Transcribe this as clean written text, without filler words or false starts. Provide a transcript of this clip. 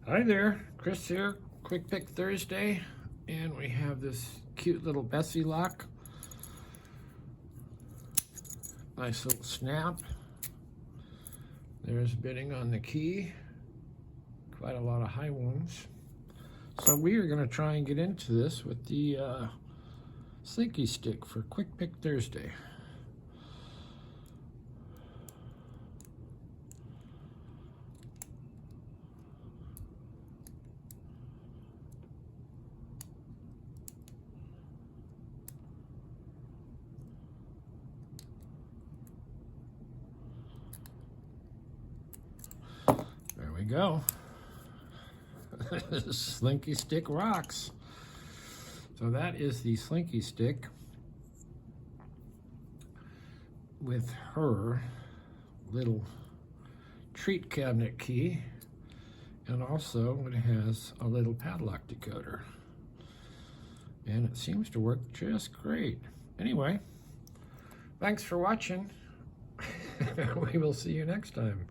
Hi there, Chris here, Quick Pick Thursday, and we have this cute little BASI lock. Nice little snap. There's bitting on the key. Quite a lot of high ones. So we are going to try and get into this with the slinky stick for Quick Pick Thursday. There we go. Slinky stick rocks. So that is the slinky stick with her little treat cabinet key, and also it has a little padlock decoder, and it seems to work just great. Anyway, thanks for watching. We will see you next time.